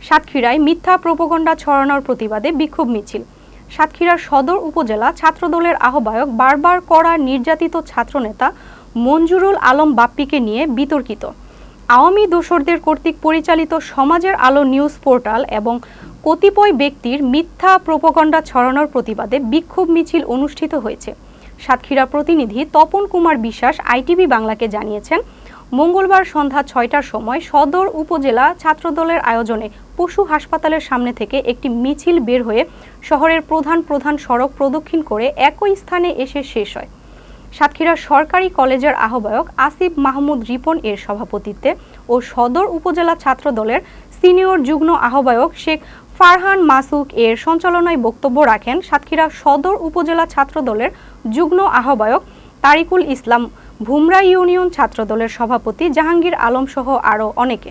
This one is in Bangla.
সাতক্ষীরায় মিথ্যা প্রোপাগান্ডা ছড়ানোর প্রতিবাদে বিক্ষোভ মিছিল। সাতক্ষীরা সদর উপজেলা ছাত্রদলের আহ্বায়ক বারবার কড়া নির্যাতিত ছাত্রনেতা মঞ্জুরুল আলম বাপ্পিকে নিয়ে বিতর্কিত। আওয়ামী দোসরদের কর্তৃক পরিচালিত সমাজের আলো নিউজ পোর্টাল এবং কতিপয় ব্যক্তির মিথ্যা প্রোপাগান্ডা ছড়ানোর প্রতিবাদে বিক্ষোভ মিছিল অনুষ্ঠিত হয়েছে। সাতক্ষীরা প্রতিনিধি তপন কুমার বিশ্বাস আইটিভি বাংলাকে জানিয়েছেন, মঙ্গলবার সন্ধ্যা ৬টার সময় সদর উপজেলা ছাত্রদলের আয়োজনে পশু হাসপাতালের সামনে থেকে একটি মিছিল বের হয়ে শহরের প্রধান সড়ক প্রদক্ষিণ করে একই স্থানে এসে শেষ হয়। সাতক্ষীরা সরকারি কলেজের আহ্বায়ক আসিফ মাহমুদ রিপন এর সভাপতিত্বে ও সদর উপজেলা ছাত্রদলের সিনিয়র যুগ্ম আহ্বায়ক শেখ ফারহান মাসুক এর সঞ্চালনায় বক্তব্য রাখেন সাতক্ষীরা সদর উপজেলা ছাত্রদলের যুগ্ম আহ্বায়ক তারিকুল ইসলাম, ভুমরা ইউনিয়ন ছাত্রদলের সভাপতি জাহাঙ্গীর আলম সহ আরও অনেকে।